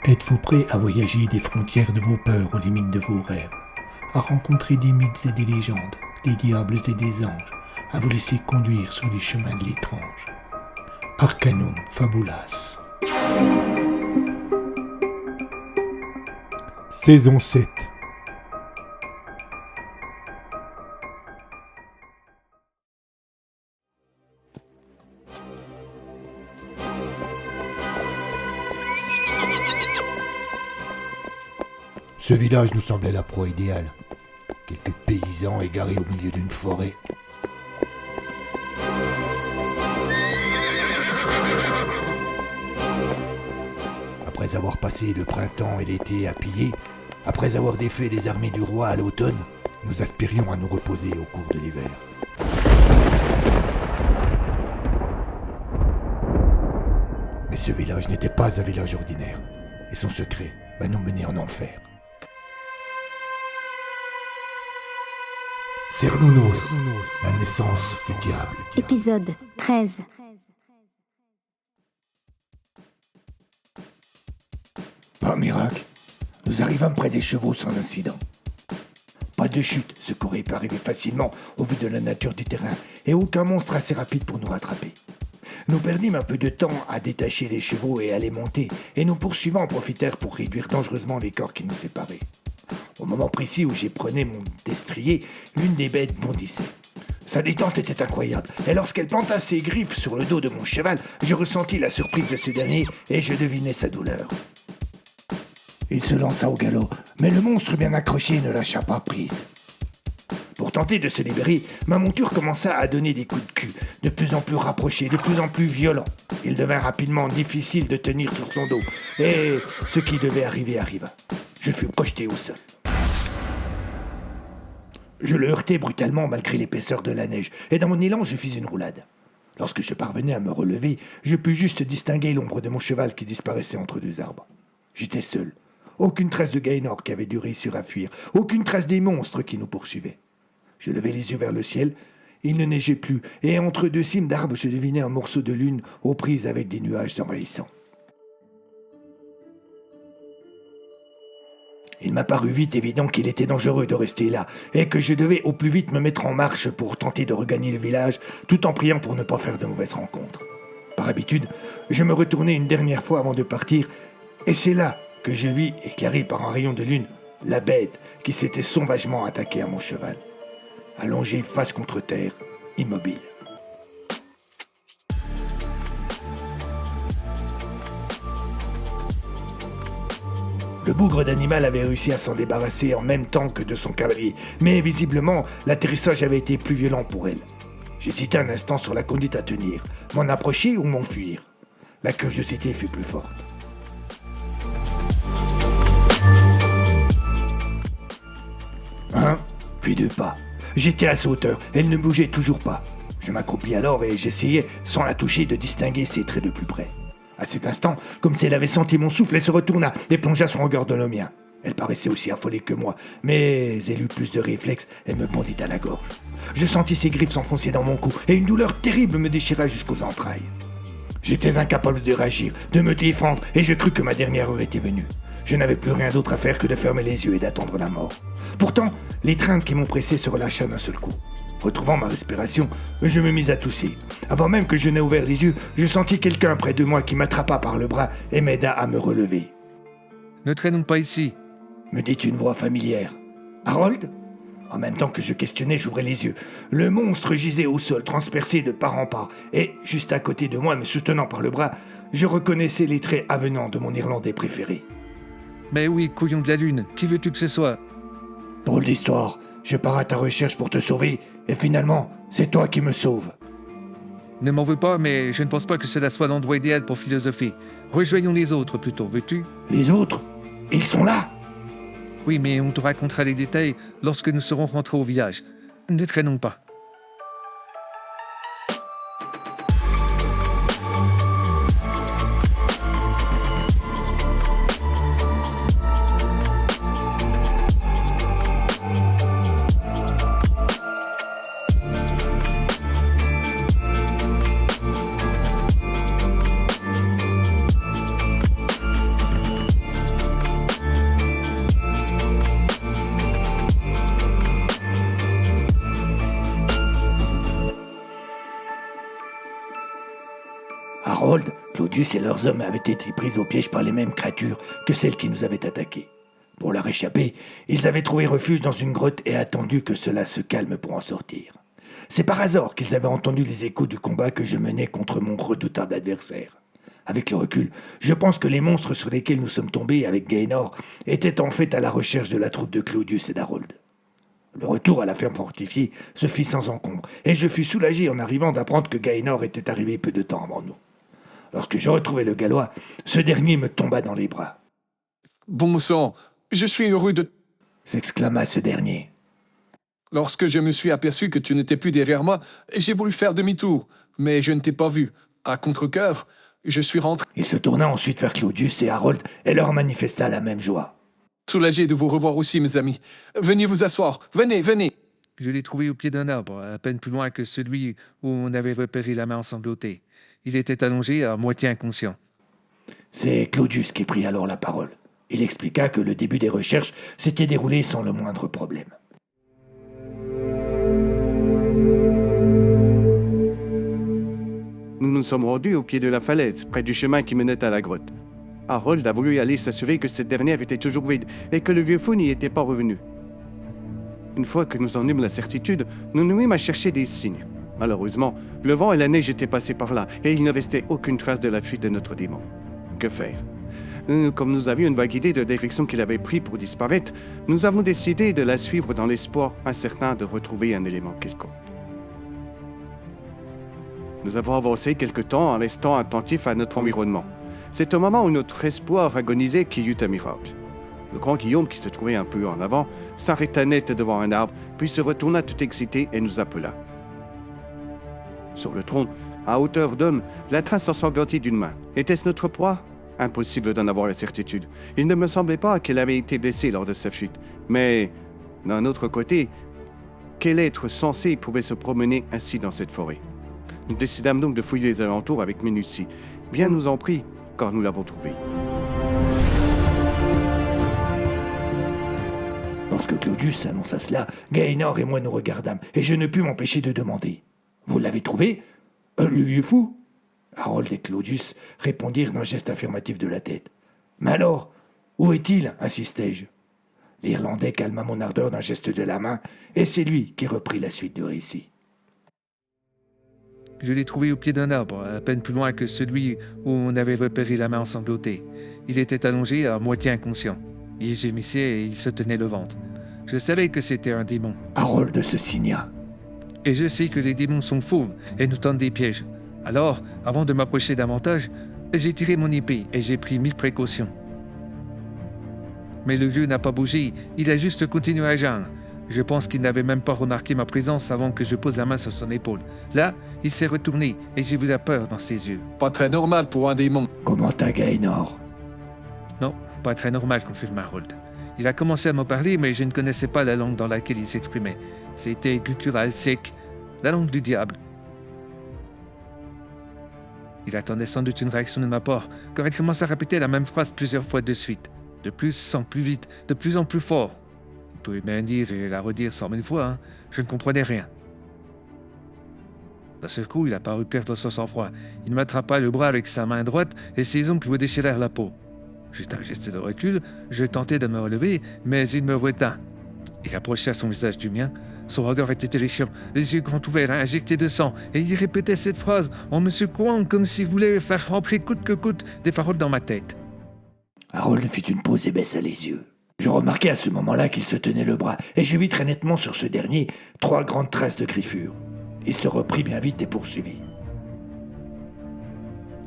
Êtes-vous prêt à voyager des frontières de vos peurs aux limites de vos rêves, à rencontrer des mythes et des légendes, des diables et des anges, à vous laisser conduire sur les chemins de l'étrange? Arcanum Fabulas. Saison 7. Ce village nous semblait la proie idéale. Quelques paysans égarés au milieu d'une forêt. Après avoir passé le printemps et l'été à piller, après avoir défait les armées du roi à l'automne, nous aspirions à nous reposer au cours de l'hiver. Mais ce village n'était pas un village ordinaire, et son secret va nous mener en enfer. Cernunnos, la naissance du diable. Épisode 13. Par miracle, nous arrivâmes près des chevaux sans incident. Pas de chute, ce qu'aurait pu arriver facilement au vu de la nature du terrain, et aucun monstre assez rapide pour nous rattraper. Nous perdîmes un peu de temps à détacher les chevaux et à les monter, et nos poursuivants en profitèrent pour réduire dangereusement les corps qui nous séparaient. Au moment précis où j'éprenais mon destrier, l'une des bêtes bondissait. Sa détente était incroyable, et lorsqu'elle planta ses griffes sur le dos de mon cheval, je ressentis la surprise de ce dernier et je devinai sa douleur. Il se lança au galop, mais le monstre bien accroché ne lâcha pas prise. Pour tenter de se libérer, ma monture commença à donner des coups de cul, de plus en plus rapprochés, de plus en plus violents. Il devint rapidement difficile de tenir sur son dos, et ce qui devait arriver arriva. Je fus projeté au sol. Je le heurtai brutalement malgré l'épaisseur de la neige, et dans mon élan, je fis une roulade. Lorsque je parvenais à me relever, je pus juste distinguer l'ombre de mon cheval qui disparaissait entre deux arbres. J'étais seul. Aucune trace de Gaënor qui avait dû réussir à fuir, aucune trace des monstres qui nous poursuivaient. Je levai les yeux vers le ciel, il ne neigeait plus, et entre deux cimes d'arbres, je devinais un morceau de lune aux prises avec des nuages envahissants. Il m'apparut vite évident qu'il était dangereux de rester là, et que je devais au plus vite me mettre en marche pour tenter de regagner le village, tout en priant pour ne pas faire de mauvaises rencontres. Par habitude, je me retournai une dernière fois avant de partir, et c'est là que je vis, éclairé par un rayon de lune, la bête qui s'était sauvagement attaquée à mon cheval, allongé face contre terre, immobile. Le bougre d'animal avait réussi à s'en débarrasser en même temps que de son cavalier, mais visiblement, l'atterrissage avait été plus violent pour elle. J'hésitai un instant sur la conduite à tenir, m'en approcher ou m'enfuir. La curiosité fut plus forte. Puis 2 pas. J'étais à sa hauteur, elle ne bougeait toujours pas. Je m'accroupis alors et j'essayais, sans la toucher, de distinguer ses traits de plus près. À cet instant, comme si elle avait senti mon souffle, elle se retourna et plongea son regard dans le mien. Elle paraissait aussi affolée que moi, mais elle eut plus de réflexes, elle me bondit à la gorge. Je sentis ses griffes s'enfoncer dans mon cou et une douleur terrible me déchira jusqu'aux entrailles. J'étais incapable de réagir, de me défendre, et je crus que ma dernière heure était venue. Je n'avais plus rien d'autre à faire que de fermer les yeux et d'attendre la mort. Pourtant, l'étreinte qui m'oppressait se relâcha d'un seul coup. Retrouvant ma respiration, je me mis à tousser. Avant même que je n'aie ouvert les yeux, je sentis quelqu'un près de moi qui m'attrapa par le bras et m'aida à me relever. « Ne traînons pas ici !» me dit une voix familière. « Harold ?» En même temps que je questionnais, j'ouvrais les yeux. Le monstre gisait au sol, transpercé de part en part, et, juste à côté de moi, me soutenant par le bras, je reconnaissais les traits avenants de mon Irlandais préféré. « Mais oui, couillon de la lune, qui veux-tu que ce soit ?»« Drôle d'histoire. Je pars à ta recherche pour te sauver, et finalement, c'est toi qui me sauves. » Ne m'en veux pas, mais je ne pense pas que cela soit l'endroit idéal pour philosopher. Rejoignons les autres plutôt, veux-tu ? Les autres ? Ils sont là ? Oui, mais on te racontera les détails lorsque nous serons rentrés au village. Ne traînons pas. Harold, Claudius et leurs hommes avaient été pris au piège par les mêmes créatures que celles qui nous avaient attaqués. Pour leur échapper, ils avaient trouvé refuge dans une grotte et attendu que cela se calme pour en sortir. C'est par hasard qu'ils avaient entendu les échos du combat que je menais contre mon redoutable adversaire. Avec le recul, je pense que les monstres sur lesquels nous sommes tombés avec Gaynor étaient en fait à la recherche de la troupe de Claudius et d'Harold. Le retour à la ferme fortifiée se fit sans encombre, et je fus soulagé en arrivant d'apprendre que Gaynor était arrivé peu de temps avant nous. Lorsque je retrouvai le Gallois, ce dernier me tomba dans les bras. « Bon sang, je suis heureux de... » s'exclama ce dernier. Lorsque je me suis aperçu que tu n'étais plus derrière moi, j'ai voulu faire demi-tour, mais je ne t'ai pas vu. À contre-cœur, je suis rentré... Il se tourna ensuite vers Claudius et Harold et leur manifesta la même joie. Soulagé de vous revoir aussi, mes amis. Venez vous asseoir. Venez, venez. Je l'ai trouvé au pied d'un arbre, à peine plus loin que celui où on avait repéré la main ensanglantée. Il était allongé, à moitié inconscient. C'est Claudius qui prit alors la parole. Il expliqua que le début des recherches s'était déroulé sans le moindre problème. Nous nous sommes rendus au pied de la falaise, près du chemin qui menait à la grotte. Harold a voulu aller s'assurer que cette dernière était toujours vide et que le vieux fou n'y était pas revenu. Une fois que nous en eûmes la certitude, nous nous mîmes à chercher des signes. Malheureusement, le vent et la neige étaient passés par là et il ne restait aucune trace de la fuite de notre démon. Que faire? Comme nous avions une vague idée de la direction qu'il avait pris pour disparaître, nous avons décidé de la suivre dans l'espoir incertain de retrouver un élément quelconque. Nous avons avancé quelque temps en restant attentifs à notre environnement. C'est au moment où notre espoir agonisait qu'il y eut un miracle. Le grand Guillaume, qui se trouvait un peu en avant, s'arrêta net devant un arbre, puis se retourna tout excité et nous appela. Sur le tronc, à hauteur d'homme, la trace ensanglantée d'une main. Était-ce notre proie? Impossible d'en avoir la certitude. Il ne me semblait pas qu'elle avait été blessée lors de sa fuite. Mais, d'un autre côté, quel être censé pouvait se promener ainsi dans cette forêt? Nous décidâmes donc de fouiller les alentours avec minutie. Bien nous en prie, car nous l'avons trouvé. Lorsque Claudius annonça cela, Gaynor et moi nous regardâmes, et je ne pus m'empêcher de demander. « Vous l'avez trouvé? Le vieux fou ?» Harold et Claudius répondirent d'un geste affirmatif de la tête. « Mais alors, où est-il » insistai-je. L'Irlandais calma mon ardeur d'un geste de la main, et c'est lui qui reprit la suite du récit. Je l'ai trouvé au pied d'un arbre, à peine plus loin que celui où on avait repéré la main ensanglantée. Il était allongé, à moitié inconscient. Il gémissait et il se tenait le ventre. Je savais que c'était un démon. Harold se signa. Et je sais que les démons sont faux et nous tendent des pièges. Alors, avant de m'approcher davantage, j'ai tiré mon épée et j'ai pris 1000 précautions. Mais le vieux n'a pas bougé, il a juste continué à geindre. Je pense qu'il n'avait même pas remarqué ma présence avant que je pose la main sur son épaule. Là, il s'est retourné et j'ai vu la peur dans ses yeux. Pas très normal pour un démon. Commenta Gaynor. Non, pas très normal, confirma Harold. Il a commencé à me parler, mais je ne connaissais pas la langue dans laquelle il s'exprimait. C'était guttural, sec, la langue du diable. Il attendait sans doute une réaction de ma part, car il commença à répéter la même phrase plusieurs fois de suite. De plus en plus vite, de plus en plus fort. Il pouvait bien dire et la redire 100 000 fois, hein. Je ne comprenais rien. D'un seul coup, il a paru perdre son sang-froid. Il m'attrapa le bras avec sa main droite et ses ongles me déchirèrent la peau. J'eus un geste de recul, je tentai de me relever, mais il me retint. Il approcha son visage du mien. Son regard était terrifiant, les yeux grands ouverts, injectés de sang, et il répétait cette phrase en me secouant comme s'il voulait faire rentrer coûte que coûte des paroles dans ma tête. Harold fit une pause et baissa les yeux. Je remarquai à ce moment-là qu'il se tenait le bras, et je vis très nettement sur ce dernier 3 grandes traces de griffures. Il se reprit bien vite et poursuivit.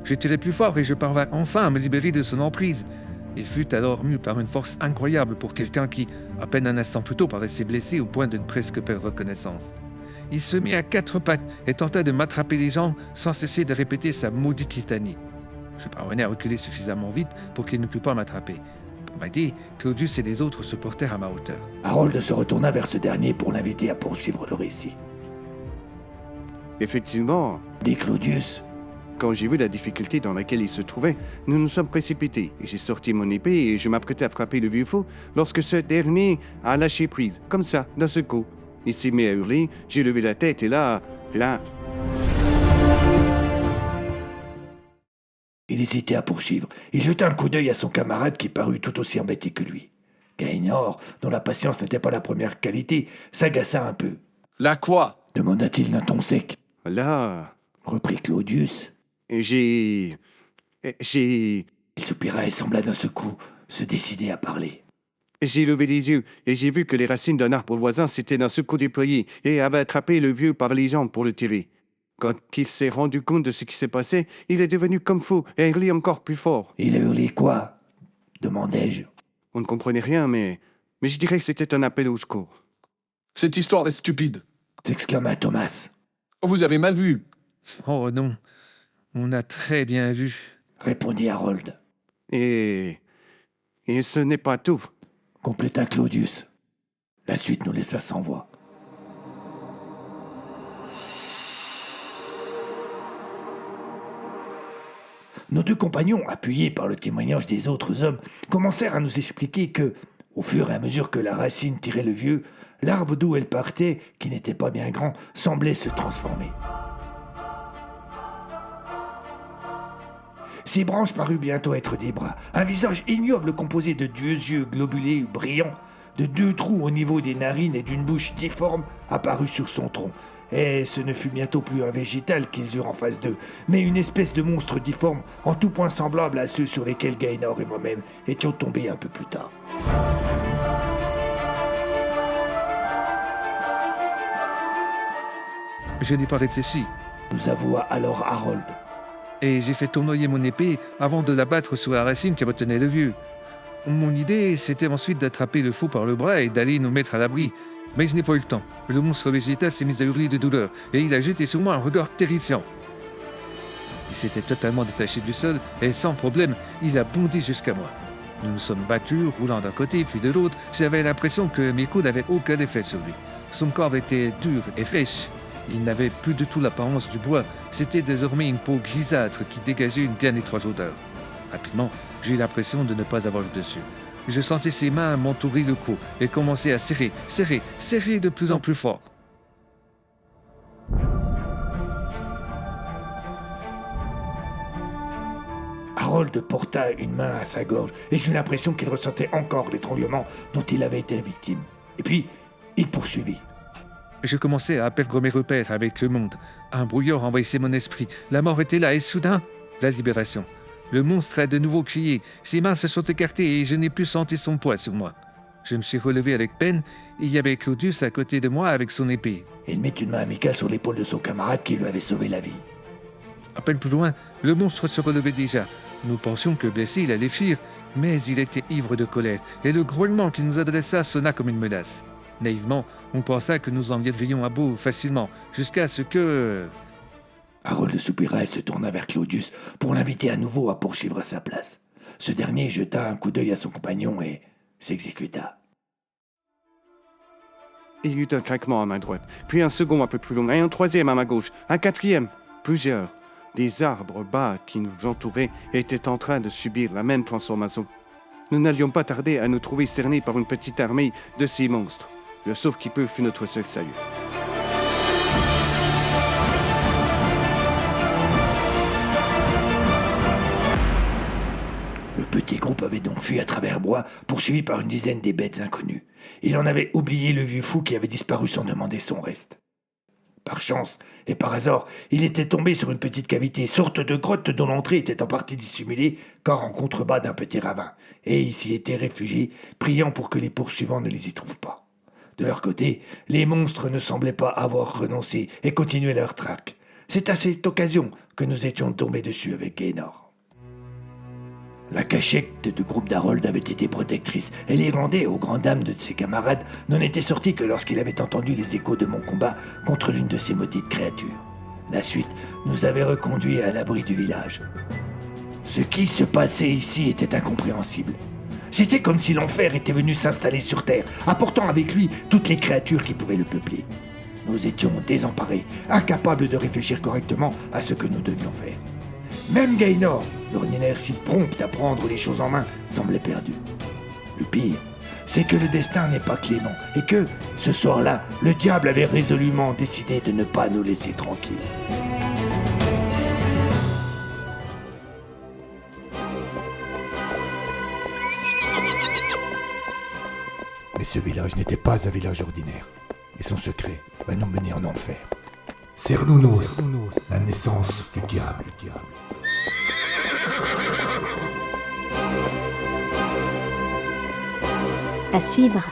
Je tirai plus fort et je parvins enfin à me libérer de son emprise. Il fut alors mu par une force incroyable pour quelqu'un qui, à peine un instant plus tôt, paraissait blessé au point de ne presque perdre connaissance. Il se mit à 4 pattes et tenta de m'attraper les jambes sans cesser de répéter sa maudite litanie. Je parvenais à reculer suffisamment vite pour qu'il ne pût pas m'attraper. Pour m'aider, Claudius et les autres se portèrent à ma hauteur. Harold se retourna vers ce dernier pour l'inviter à poursuivre le récit. Effectivement, Dit Claudius, quand j'ai vu la difficulté dans laquelle il se trouvait, nous nous sommes précipités. J'ai sorti mon épée et je m'apprêtais à frapper le vieux fou lorsque ce dernier a lâché prise, comme ça, d'un seul coup. Il s'est mis à hurler, j'ai levé la tête et là... Il hésitait à poursuivre. Il jeta un coup d'œil à son camarade qui parut tout aussi embêté que lui. Gainor, dont la patience n'était pas la première qualité, s'agaça un peu. « La quoi ?» demanda-t-il d'un ton sec. Là, Reprit Claudius. j'ai... Il soupira et sembla d'un coup se décider à parler. J'ai levé les yeux et j'ai vu que les racines d'un arbre voisin s'étaient d'un seul coup déployées et avaient attrapé le vieux par les jambes pour le tirer. Quand il s'est rendu compte de ce qui s'est passé, il est devenu comme fou et hurlé encore plus fort. Il a hurlé quoi demandai-je. On ne comprenait rien, mais je dirais que c'était un appel au secours. « Cette histoire est stupide. S'exclama Thomas. Vous avez mal vu. » Oh non, on a très bien vu. Répondit Harold. Et ce n'est pas tout. Compléta Claudius. La suite nous laissa sans voix. Nos deux compagnons, appuyés par le témoignage des autres hommes, commencèrent à nous expliquer que, au fur et à mesure que la racine tirait le vieux, l'arbre d'où elle partait, qui n'était pas bien grand, semblait se transformer. Ses branches parurent bientôt être des bras. Un visage ignoble composé de 2 yeux globulés brillants, de 2 trous au niveau des narines et d'une bouche difforme apparut sur son tronc. Et ce ne fut bientôt plus un végétal qu'ils eurent en face d'eux, mais une espèce de monstre difforme, en tout point semblable à ceux sur lesquels Gainor et moi-même étions tombés un peu plus tard. Je n'ai pas réfléchi, Nous avoua alors Harold. et j'ai fait tournoyer mon épée avant de la battre sur la racine qui retenait le vieux. Mon idée, c'était ensuite d'attraper le fou par le bras et d'aller nous mettre à l'abri. Mais je n'ai pas eu le temps. Le monstre végétal s'est mis à hurler de douleur, et il a jeté sur moi un regard terrifiant. Il s'était totalement détaché du sol, et sans problème, il a bondi jusqu'à moi. Nous nous sommes battus, roulant d'un côté puis de l'autre. J'avais l'impression que mes coups n'avaient aucun effet sur lui. Son corps était dur et fraîche. Il n'avait plus du tout l'apparence du bois. C'était désormais une peau grisâtre qui dégageait une bien étroite odeur. Rapidement, j'ai eu l'impression de ne pas avoir le dessus. Je sentais ses mains m'entourer le cou et commencer à serrer de plus en plus fort. Harold porta une main à sa gorge et j'eus l'impression qu'il ressentait encore l'étranglement dont il avait été victime. Et puis, il poursuivit. Je commençais à perdre mes repères avec le monde. Un brouillard envahissait mon esprit. La mort était là et soudain, la libération. Le monstre a de nouveau crié. Ses mains se sont écartées et je n'ai plus senti son poids sur moi. Je me suis relevé avec peine et il y avait Claudius à côté de moi avec son épée. Il mit une main amicale sur l'épaule de son camarade qui lui avait sauvé la vie. À peine plus loin, le monstre se relevait déjà. Nous pensions que blessé, il allait fuir, mais il était ivre de colère et le grognement qu'il nous adressa sonna comme une menace. Naïvement, on pensa que nous en viendrions à bout facilement, jusqu'à ce que... Harold soupira et se tourna vers Claudius pour l'inviter à nouveau à poursuivre à sa place. Ce dernier jeta un coup d'œil à son compagnon et s'exécuta. Il y eut un craquement à main droite, puis un second un peu plus long, et un troisième à ma gauche, un quatrième, plusieurs. Des arbres bas qui nous entouraient étaient en train de subir la même transformation. Nous n'allions pas tarder à nous trouver cernés par une petite armée de ces monstres. Le sauve-qui-peut fut notre seul salut. Le petit groupe avait donc fui à travers bois, poursuivi par une dizaine des bêtes inconnues. Il en avait oublié le vieux fou qui avait disparu sans demander son reste. Par chance et par hasard, il était tombé sur une petite cavité, sorte de grotte dont l'entrée était en partie dissimulée, car en contrebas d'un petit ravin, et il s'y était réfugié, priant pour que les poursuivants ne les y trouvent pas. De leur côté, les monstres ne semblaient pas avoir renoncé et continuaient leur traque. C'est à cette occasion que nous étions tombés dessus avec Gainor. La cachette du groupe d'Harold avait été protectrice, et l'Irlandais, aux grandes dames de ses camarades, n'en était sorti que lorsqu'il avait entendu les échos de mon combat contre l'une de ces maudites créatures. La suite nous avait reconduits à l'abri du village. Ce qui se passait ici était incompréhensible. C'était comme si l'enfer était venu s'installer sur Terre, apportant avec lui toutes les créatures qui pouvaient le peupler. Nous étions désemparés, incapables de réfléchir correctement à ce que nous devions faire. Même Gainor, d'ordinaire si prompt à prendre les choses en main, semblait perdu. Le pire, c'est que le destin n'est pas clément et que, ce soir-là, le diable avait résolument décidé de ne pas nous laisser tranquilles. ce village n'était pas un village ordinaire. Et son secret va nous mener en enfer. Cernunnos, la naissance du diable. À suivre.